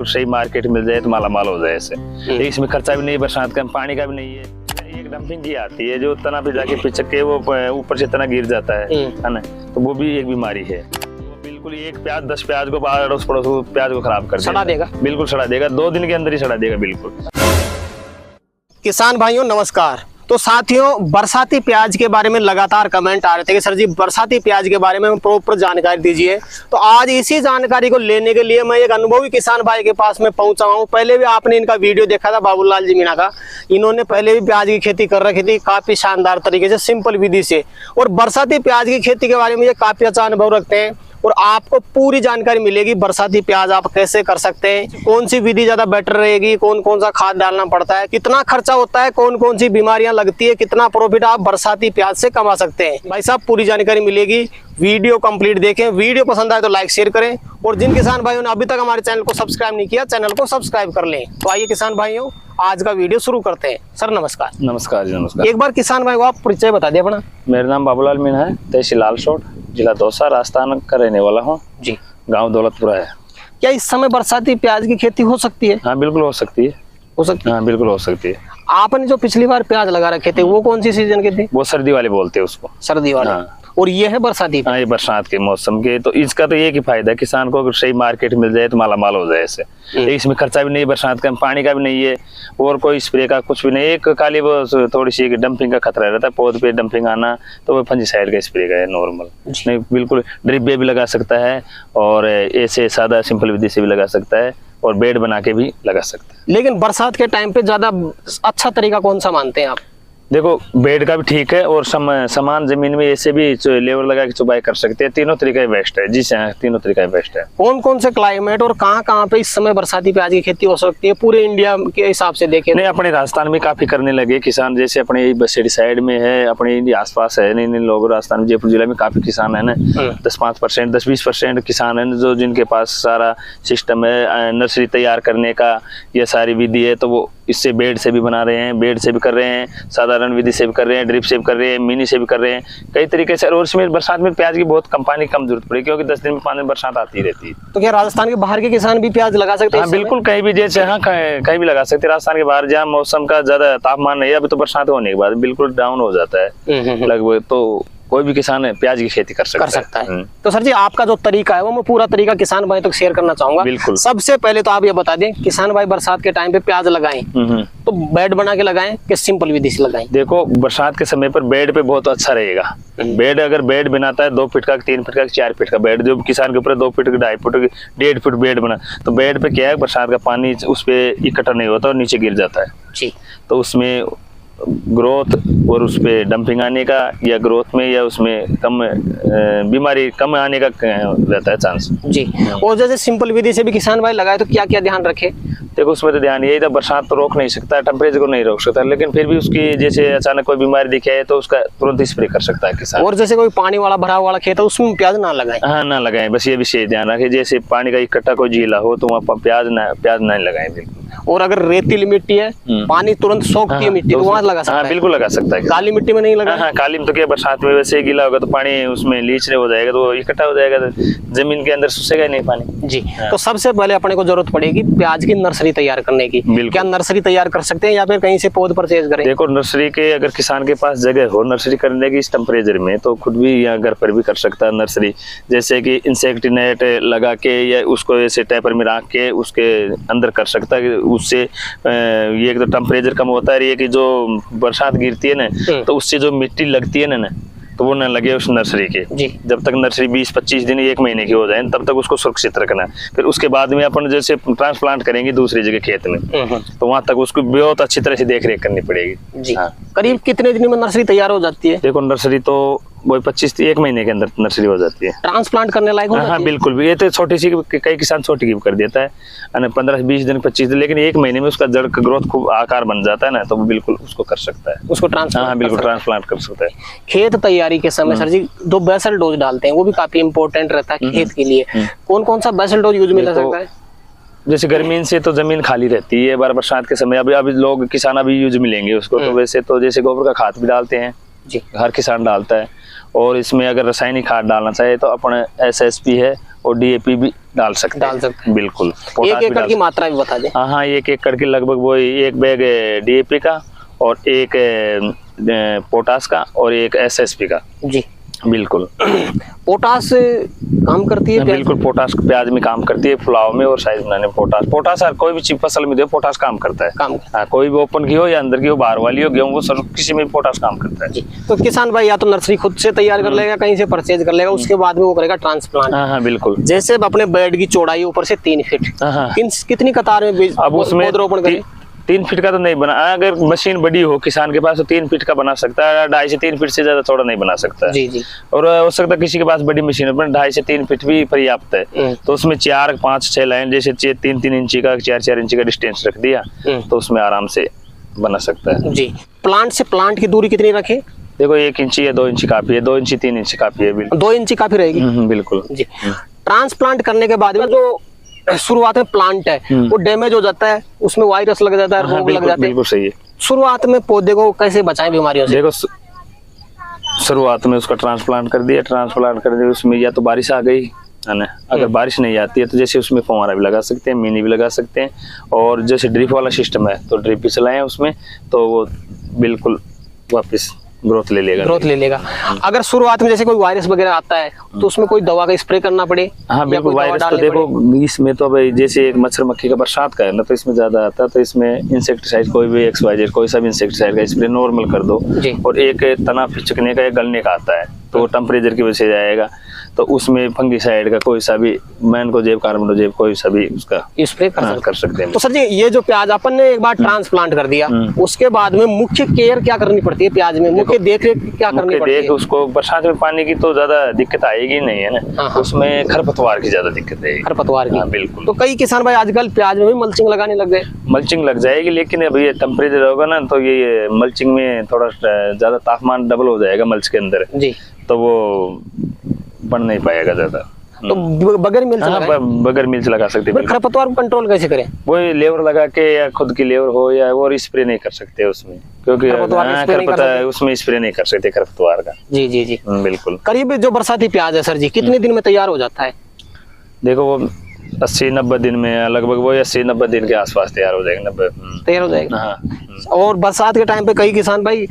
सही मार्केट मिल जाए तो माला माल हो जाए ऐसे। इसमें खर्चा भी नहीं है, बरसात का पानी का भी नहीं है। एक डंपिंग की आती है जो तना पे जाके पिचक के वो ऊपर से तना गिर जाता है ना, तो वो भी एक बीमारी है। तो बिल्कुल एक प्याज 10 प्याज को अड़ोस पड़ोस प्याज को खराब कर सड़ा देगा, बिल्कुल सड़ा देगा, 2 दिन के अंदर ही सड़ा देगा बिल्कुल। किसान भाइयों नमस्कार। तो साथियों, बरसाती प्याज के बारे में लगातार कमेंट आ रहे थे कि सर जी बरसाती प्याज के बारे में प्रॉपर जानकारी दीजिए। तो आज इसी जानकारी को लेने के लिए मैं एक अनुभवी किसान भाई के पास में पहुंचा हूं। पहले भी आपने इनका वीडियो देखा था, बाबूलाल जी मीणा का। इन्होंने पहले भी प्याज की खेती कर रखी थी काफी शानदार तरीके से, सिंपल विधि से। और बरसाती प्याज की खेती के बारे में ये काफी अच्छा अनुभव रखते हैं और आपको पूरी जानकारी मिलेगी। बरसाती प्याज आप कैसे कर सकते हैं, कौन सी विधि ज्यादा बेटर रहेगी, कौन कौन सा खाद डालना पड़ता है, कितना खर्चा होता है, कौन कौन सी बीमारियां लगती है, कितना प्रॉफिट आप बरसाती प्याज से कमा सकते हैं। भाई साहब पूरी जानकारी मिलेगी, वीडियो कंप्लीट देखें। वीडियो पसंद आए तो लाइक शेयर करें और जिन किसान भाइयों ने अभी तक हमारे चैनल को सब्सक्राइब नहीं किया, चैनल को सब्सक्राइब कर लें। तो आइए किसान भाइयों आज का वीडियो शुरू करते हैं। सर नमस्कार। नमस्कार जी नमस्कार। एक बार किसान भाई को आप परिचय बता दिए अपना। मेरा नाम बाबूलाल मीणा है, तहसील लालसोट, जिला दौसा, राजस्थान का रहने वाला हूँ जी। गांव दौलतपुरा है। क्या इस समय बरसाती प्याज की खेती हो सकती है? हाँ बिल्कुल हो सकती है। हो सकती है? हाँ बिल्कुल हो सकती है। आपने जो पिछली बार प्याज लगा रखे थे वो कौन सी सीजन के थे? वो सर्दी वाले बोलते हैं उसको, सर्दी वाले। हाँ। और ये है बरसाती? हाँ ये बरसात के मौसम के। तो इसका तो एक ही फायदा है, किसान को अगर सही मार्केट मिल जाए तो माला माल हो जाए ऐसे। इसमें खर्चा भी नहीं है, बरसात का पानी का भी नहीं है और कोई स्प्रे का कुछ भी नहीं। एक खाली वो थोड़ी सी डंपिंग का खतरा रहता है, पौध पे डंपिंग आना, तो वो फंजीसाइड का स्प्रे का है नॉर्मल। नहीं बिल्कुल ड्रिप भी लगा सकता है और ऐसे सादा सिंपल विधि से भी लगा सकता है और बेड बना के भी लगा सकता है। लेकिन बरसात के टाइम पे ज्यादा अच्छा तरीका कौन सा मानते हैं आप? देखो बेड का भी ठीक है और समान जमीन में ऐसे भी लेबर लगा के चुबाई कर सकते हैं। तीनों तरीका बेस्ट है जी। तीनों तरीका बेस्ट है। कौन कौन से क्लाइमेट और कहाँ पे इस समय बरसाती प्याज की खेती हो सकती है पूरे इंडिया के हिसाब से देखें? नहीं अपने राजस्थान में काफी करने लगे किसान, जैसे अपने बसेड़ी साइड में है, अपने आसपास है। नहीं लोग राजस्थान जयपुर जिला में काफी किसान है ना, 10-5%, 10-20% किसान है जो जिनके पास सारा सिस्टम है नर्सरी तैयार करने का, ये सारी विधि है। तो वो इससे बेड से भी बना रहे हैं, बेड से भी कर रहे हैं, साधारण विधि से भी कर रहे हैं, ड्रिप से भी कर रहे हैं, मिनी से भी कर रहे हैं, कई तरीके से। और इसमें बरसात में प्याज की बहुत पानी कम जरूरत पड़ेगी क्योंकि 10 दिन में 5 दिन बरसात आती रहती है। तो क्या राजस्थान के बाहर के किसान भी प्याज लगा सकते हैं? हाँ बिल्कुल, कहीं भी जैसे हाँ कहीं भी लगा सकते हैं। राजस्थान के बाहर जहाँ मौसम का ज्यादा तापमान नहीं है, अभी तो बरसात होने के बाद बिल्कुल डाउन हो जाता है लगभग, तो कोई भी किसान है प्याज की खेती कर सकता है। तो सर जी आपका जो तरीका है वो मैं पूरा तरीका किसान भाई तक शेयर करना चाहूंगा। बिल्कुल। सबसे पहले तो आप ये बता दें किसान भाई बरसात के टाइम पे प्याज लगाएं तो बेड बना के लगाएं कि सिंपल विधि से लगाएं? देखो बरसात के समय पर बेड पे बहुत अच्छा रहेगा। बेड अगर बेड बनाता है 2 फीट का, 3 फीट का, 4 फीट का बेड, जो किसान के ऊपर 2 फीट, 2.5 फीट, 1.5 फीट बेड बना, तो बेड पे क्या है बरसात का पानी उस पर इकट्ठा नहीं होता और नीचे गिर जाता है जी। तो उसमें ग्रोथ और उस पे डंपिंग आने का या ग्रोथ में या उसमें कम बीमारी कम आने का रहता है चांस जी। और जैसे सिंपल विधि से भी किसान भाई लगाए तो क्या क्या ध्यान रखे? देखो उसमें तो ध्यान यही था, बरसात तो रोक नहीं सकता, टेम्परेचर को नहीं रोक सकता, लेकिन फिर भी उसकी जैसे अचानक कोई बीमारी दिखे है तो उसका तुरंत स्प्रे कर सकता है किसान। और जैसे कोई पानी वाला भरा वाला खेत है उसमें प्याज ना लगाएं? हाँ ना लगाएं, बस ये विशेष ध्यान रखें। जैसे पानी का इकट्ठा कोई झीला हो तो वहाँ प्याज नहीं लगाएं बिल्कुल। और अगर रेतीली मिट्टी है, पानी तुरंत सोखती है मिट्टी, तो वहाँ लगा सकता है? बिल्कुल लगा सकता है। काली मिट्टी में नहीं लगा? हाँ काली में तो क्या बरसात में वैसे गीला होगा तो पानी उसमें लीचने हो जाएगा तो इकट्ठा हो जाएगा, तो जमीन के अंदर सुसेगा नहीं पानी जी। तो सबसे पहले अपने को जरूरत पड़ेगी प्याज की नर्सरी तैयार करने की। क्या नर्सरी तैयार कर सकते हैं या फिर कहीं से पौध परचेज करें? देखो नर्सरी के अगर किसान के पास जगह हो नर्सरी करने की इस टेम्परेचर में, तो खुद भी या घर पर भी कर सकता है नर्सरी। जैसे कि इंसेक्ट नेट लगा के या उसको ऐसे टैपर में रख के उसके अंदर कर सकता है। उससे ये तो टेम्परेचर कम होता है, ये कि जो बरसात गिरती है ना तो उससे जो मिट्टी लगती है ना तो वो न लगे उस नर्सरी के जी। जब तक नर्सरी 20-25 दिन 1 महीने की हो जाए तब तक उसको सुरक्षित रखना। फिर उसके बाद में अपन जैसे ट्रांसप्लांट करेंगे दूसरी जगह खेत में तो वहां तक उसको बहुत अच्छी तरह से देख रेख करनी पड़ेगी जी। हाँ। करीब कितने दिन में नर्सरी तैयार हो जाती है? देखो नर्सरी तो वो 25-1 महीने के अंदर नर्सरी हो जाती है। ट्रांसप्लांट करने लायक हो जाती है? हाँ बिल्कुल भी। ये तो छोटी सी कई किसान छोटी की कर देता है 15-20 दिन 25 दिन, लेकिन 1 महीने में उसका जड़ का ग्रोथ खूब आकार बन जाता है ना, तो वो बिल्कुल उसको कर सकता है, उसको ट्रांसप्लांट बिल्कुल ट्रांसप्लांट कर सकता है। खेत तैयारी के समय सर जी 2 बेसल डोज डालते हैं, वो भी काफी इंपॉर्टेंट रहता है खेत के लिए। कौन कौन सा बेसल डोज यूज में ले सकता है? जैसे गर्मी से तो जमीन खाली रहती है, बरसात के समय अभी लोग किसान अभी यूज मिलेंगे उसको, तो वैसे तो जैसे गोबर का खाद भी डालते हैं जी, हर किसान डालता है। और इसमें अगर रासायनिक खाद डालना चाहे तो अपना SSP है और डीएपी भी डाल सकते हैं बिल्कुल। एक एकड़ की मात्रा भी बता दें। हाँ, 1 एकड़ की लगभग वो 1 बैग डीएपी का और 1 पोटास का और 1 एसएसपी का जी बिल्कुल। पोटास काम करती है बिल्कुल, पोटास प्याज में काम करती है, फुलाव में और साइज बनाने में पोटास हर कोई भी चीज फसल में दे पोटास काम करता है। हाँ, कोई भी ओपन की हो या अंदर की हो, बाहर वाली हो, गेहूं, वो सब किसी में पोटास काम करता है जी। तो किसान भाई या तो नर्सरी खुद से तैयार कर लेगा, कहीं से परचेज कर लेगा, उसके बाद में वो करेगा ट्रांसप्लांट। हाँ बिल्कुल। जैसे अपने बेड की चौड़ाई ऊपर से 3 फीट, कितनी कतार में अब उसमें 3 फीट का तो नहीं बना, अगर मशीन बड़ी हो किसान के पास तो 3 फीट का बना सकता है, 2.5 से 3 फीट से ज्यादा चौड़ा नहीं बना सकता है। जी जी। और हो सकता है किसी के पास बड़ी मशीन है, 2.5 से 3 फीट भी पर्याप्त है। तो उसमें 4, 5, 6 लाइन, जैसे 3-3 इंची का, 4-4 इंची का डिस्टेंस रख दिया तो उसमें आराम से बना सकता है जी। प्लांट से प्लांट की दूरी कितनी रखे? देखो 1 इंची या 2 इंची काफी है, 2 इंची 3 इंची काफी है बिल्कुल। 2 इंची काफी रहेगी बिल्कुल जी। ट्रांसप्लांट करने के बाद में जो शुरुआत में प्लांट है वो डैमेज हो जाता है, उसमें वायरस लग जाता है, रोग लग जाते हैं। बिल्कुल सही है। शुरुआत में पौधे को कैसे बचाएं बीमारियों से? देखो शुरुआत में उसका ट्रांसप्लांट कर दिया, उसमें या तो बारिश आ गई है ना, अगर बारिश नहीं आती है तो जैसे उसमें फुहारा भी लगा सकते हैं, मिनी भी लगा सकते हैं, और जैसे ड्रिप वाला सिस्टम है तो ड्रिप भी चलाएं उसमें, तो वो बिल्कुल वापस ग्रोथ ले लेगा। अगर शुरुआत में जैसे कोई वायरस वगैरह आता है तो उसमें कोई दवा का स्प्रे करना पड़े? हाँ बिल्कुल। वायरस तो देखो इसमें तो भाई जैसे एक मच्छर मक्खी का बरसात का है ना, तो इसमें ज्यादा आता है, तो इसमें इंसेक्टिसाइड कोई भी XYZ कोई सा भी इंसेक्टिसाइड का स्प्रे नॉर्मल कर दो। और एक तना फिचकने का, एक गलने का आता है, तो टेम्परेचर की वजह से जाएगा, तो उसमें फंगीसाइड का कोई सा भी, मैनकोजेब, कार्बोनोजेब, कोई सा भी उसका स्प्रे कर सकते हैं। तो सर जी ये जो प्याज अपन ने एक बार ट्रांसप्लांट कर दिया, उसके बाद में मुख्य केयर क्या करनी पड़ती है प्याज में? मुख्य देख रेख क्या करनी पड़ती है? उसको बरसात में पानी की तो ज्यादा दिक्कत आएगी नहीं है ना, उसमें खरपतवार की ज्यादा दिक्कत है। खरपतवार की बिल्कुल। तो कई किसान भाई आजकल प्याज में भी मल्चिंग लगाने लग गए। मल्चिंग लग जाएगी, लेकिन अभी ये टेम्परेचर होगा ना तो ये मल्चिंग में थोड़ा ज्यादा तापमान डबल हो जाएगा मल्च के अंदर जी, तो वो बन नहीं पाएगा ज्यादा। तो बगैर मिर्च बगैर मिर्च लगा सकते हैं। खरपतवार को कंट्रोल कैसे करें? वो लेवर लगा के या खुद की लेवर हो या और स्प्रे नहीं कर सकते उसमें, क्योंकि खरपतवार उसमें स्प्रे नहीं कर सकते खरपतवार का। जी जी जी बिल्कुल। करीब जो बरसाती प्याज है सर जी कितने दिन में तैयार हो जाता है? देखो वो 80-90 दिन में लगभग, वो 80-90 दिन के आसपास तैयार हो जाएगा। 90 तैयार हो जाएगा। हाँ। और बरसात के टाइम पे कई किसान भाई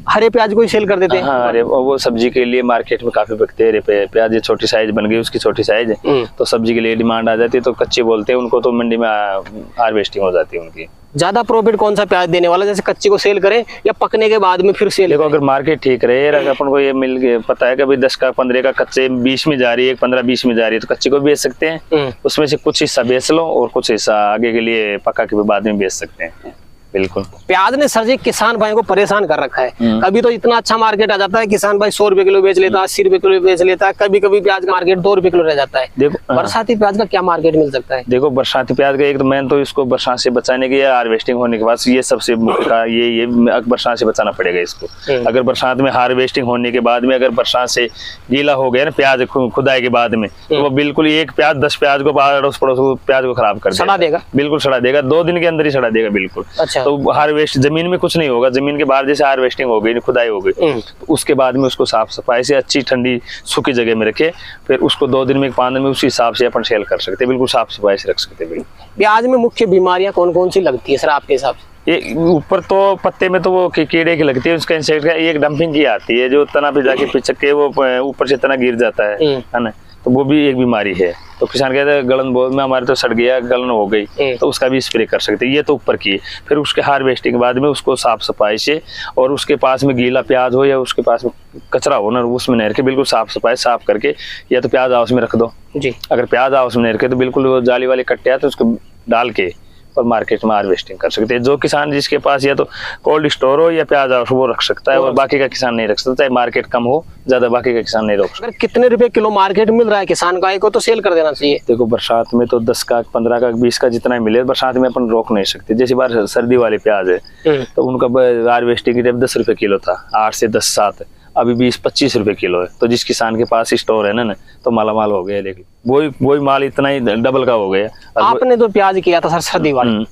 हरे प्याज को ही सेल कर देते हैं। हाँ, अरे वो सब्जी के लिए मार्केट में काफी बिकते हैं हरे प्याज। ये छोटी साइज बन गई, उसकी छोटी साइज तो सब्जी के लिए डिमांड आ जाती है, तो कच्चे बोलते हैं उनको, तो मंडी में हार्वेस्टिंग हो जाती है उनकी। ज्यादा प्रॉफिट कौन सा प्याज देने वाला, जैसे कच्चे को सेल करें या पकने के बाद में फिर सेल? देखो अगर मार्केट ठीक रहे, अगर अपन को ये मिल गया पता है कि भाई 10 का 15 का कच्चे 20 में जा रही है, 15-20 में जा रही है, तो कच्चे को बेच सकते हैं, उसमें से कुछ हिस्सा बेच लो और कुछ हिस्सा आगे के लिए पका के बाद में बेच सकते हैं। बिल्कुल। प्याज ने सर जी किसान भाई को परेशान कर रखा है। कभी तो इतना अच्छा मार्केट आ जाता है, किसान भाई 100 रुपए किलो बेच लेता है, 80 रुपए किलो बेच लेता है, कभी कभी प्याज का मार्केट 2 रुपए किलो रह जाता है। देखो बरसाती प्याज का क्या मार्केट मिल सकता है? देखो बरसाती प्याज का एक तो मेन तो इसको बरसात से बचाने के, हार्वेस्टिंग होने के बाद ये सबसे मुख्य ये बरसात से बचाना पड़ेगा इसको। अगर बरसात में हार्वेस्टिंग होने के बाद में अगर बरसात से गीला हो गया ना प्याज खुदाई के बाद में, तो वो बिल्कुल एक प्याज 10 प्याज को अड़ोस पड़ोस प्याज को खराब कर सड़ा देगा। बिल्कुल सड़ा देगा, 2 दिन के अंदर ही सड़ा देगा बिल्कुल। अच्छा। तो हार्वेस्ट जमीन में कुछ नहीं होगा, जमीन के बाहर जैसे हार्वेस्टिंग हो गई, खुदाई हो गई, तो उसके बाद में उसको साफ सफाई से अच्छी ठंडी सूखी जगह में रखे, फिर उसको 2 दिन में 5 दिन में उसी हिसाब से अपन सेल कर सकते हैं, बिल्कुल साफ सफाई से रख सकते हैं। प्याज में मुख्य बीमारियां कौन कौन सी लगती है सर आपके हिसाब से? ये ऊपर तो पत्ते में तो वो कीड़े की लगती है, उसका इंसेक्ट का एक डंपिंग की आती है, जो तना पे जाके पिचक के वो ऊपर से तना गिर जाता है ना, तो वो भी एक बीमारी है। तो किसान कहते हैं गलन बहुत में हमारे तो सड़ गया, गलन हो गई, तो उसका भी स्प्रे कर सकते हैं। ये तो ऊपर की। फिर उसके हार्वेस्टिंग के बाद में उसको साफ सफाई से, और उसके पास में गीला प्याज हो या उसके पास में कचरा हो ना, उसमें नहर के बिल्कुल साफ सफाई साफ करके, या तो प्याज हाउस में रख दो जी। अगर प्याज हाउस में नहर के तो बिल्कुल जाली वाले कट्टे आते उसको डाल के और मार्केट में हार्वेस्टिंग कर सकते हैं। जो किसान जिसके पास या तो कोल्ड स्टोर हो या प्याज हाउस वो रख सकता है, और बाकी का किसान नहीं रख सकता, चाहे मार्केट कम हो ज्यादा, बाकी का किसान नहीं रख सकता। अगर कितने रुपए किलो मार्केट मिल रहा है किसान का को तो सेल कर देना चाहिए। देखो बरसात में तो 10 का 15 का 20 का जितना मिले, बरसात में अपन रोक नहीं सकते। जैसे बार सर्दी वाले प्याज है तो उनका हार्वेस्टिंग जब 10 रुपए किलो था, 8 से 10 7, अभी 20-25 रुपए किलो है। तो जिस किसान के पास स्टोर है ना तो माला माल हो गया, लेकिन वही माल इतना ही डबल का हो गया। आपने तो प्याज किया था सर सर्दी वाला,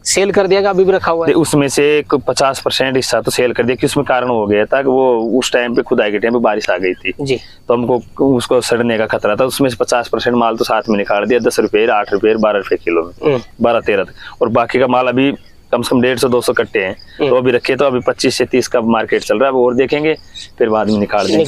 सेल कर दिया, अभी भी रखा हुआ है? उसमें से 50% हिस्सा तो सेल कर दिया कि उसमें कारण हो गया था कि वो उस टाइम पे खुदाई के टाइम पे बारिश आ गई थी जी, तो हमको उसको सड़ने का खतरा था। उसमें से 50% माल तो साथ में निकाल दिया, 10 रुपये, 8 रुपये, 12 रुपये किलो में, 12-13 तक। और बाकी का माल अभी कम से कम 150-200 कट्टे हैं, तो अभी रखे, तो अभी 25 से 30 का मार्केट चल रहा है, और देखेंगे फिर बाद में निकाल देंगे।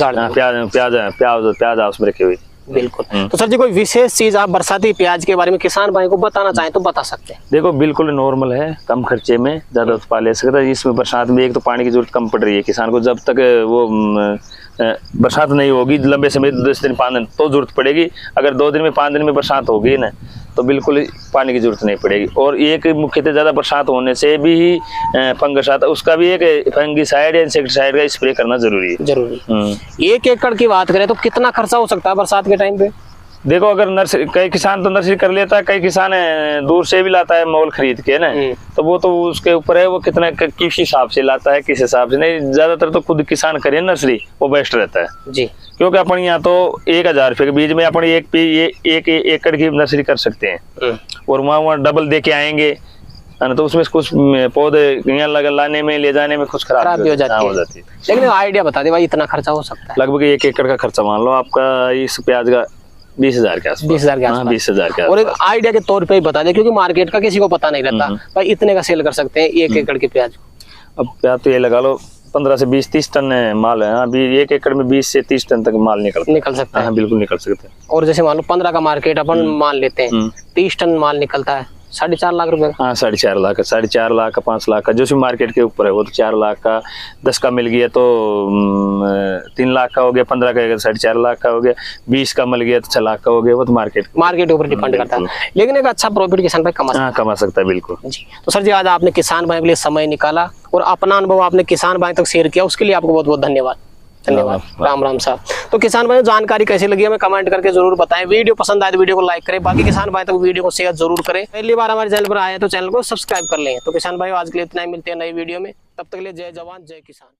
प्याज उसमें रखे हुए। बिल्कुल। तो सर जी कोई विशेष चीज आप बरसाती प्याज के बारे में किसान भाई को बताना चाहें तो बता सकते हैं? देखो बिल्कुल नॉर्मल है, कम खर्चे में ज्यादा उत्पादन ले सकता है। इसमें बरसात में एक तो पानी की जरूरत कम पड़ रही है किसान को, जब तक वो बरसात नहीं होगी लंबे समय 10 दिन 5 दिन तो जरूरत पड़ेगी। अगर 2 दिन में 5 दिन में बरसात होगी ना तो बिल्कुल पानी की जरूरत नहीं पड़ेगी। और एक मुख्यतः ज्यादा बरसात होने से भी ही फंगस आता है, उसका भी एक फंगिसाइड या इंसेक्टिसाइड का स्प्रे करना जरूरी है। जरूरी। 1 एकड़ की बात करें तो कितना खर्चा हो सकता है बरसात के टाइम पे? देखो अगर नर्सरी, कई किसान तो नर्सरी कर लेता है, कई किसान दूर से भी लाता है मोल खरीद के ना, तो वो तो उसके ऊपर है वो कितना किस हिसाब से लाता है, किस हिसाब से नहीं। ज्यादातर तो खुद किसान करे नर्सरी, वो बेस्ट रहता है जी, क्योंकि अपन यहाँ तो 1000 रुपये के बीज में अपन एक एकड़ की नर्सरी कर सकते हैं, और वहाँ डबल दे के आएंगे तो उसमें कुछ पौधे यहाँ लाने में ले जाने में कुछ खराब हो जाती है। लेकिन आइडिया बता दे भाई, इतना खर्चा हो सकता है? लगभग 1 एकड़ का खर्चा मान लो आपका इस प्याज का 20,000 के आसपास। 20,000 के आसपास। 20,000 के आसपास। और एक आइडिया के तौर पे ही बता दे, क्योंकि मार्केट का किसी को पता नहीं रहता भाई इतने का सेल कर सकते हैं 1 एकड़ के प्याज को। अब प्याज तो ये लगा लो 15 से 20-30 टन माल है। अभी 1 एकड़ में 20 से 30 टन तक माल निकल सकता है। हाँ बिल्कुल निकल सकते हैं। और जैसे मान लो 15 का मार्केट अपन मान लेते हैं, 30 टन माल निकलता है 4.5 लाख रुपए का। हाँ 4.5 लाख का, 4.5 लाख का, 5 लाख का, जो मार्केट के ऊपर है वो तो 4 लाख का, 10 का मिल गया तो 3 लाख का हो गया, 15 का 4.5 लाख का हो गया, 20 का मिल गया तो 6 लाख का हो गया। वो तो मार्केट के ऊपर डिपेंड करता है, लेकिन एक अच्छा प्रॉफिट किसान भाई कमा सकता है। बिल्कुल जी। तो सर जी आज आपने किसान भाई के लिए समय निकाला और अपना अनुभव आपने किसान भाई तक शेयर किया, उसके लिए आपको बहुत बहुत धन्यवाद। राम राम साहब। तो किसान भाई जानकारी कैसी लगी हमें कमेंट करके जरूर बताएं। वीडियो पसंद आए तो वीडियो को लाइक करें, बाकी किसान भाई तक वीडियो को शेयर जरूर करें। पहली बार हमारे चैनल पर आए तो चैनल को सब्सक्राइब कर लें। तो किसान भाई आज के लिए इतना ही, मिलते हैं नई वीडियो में, तब तक के लिए जय जवान जय किसान।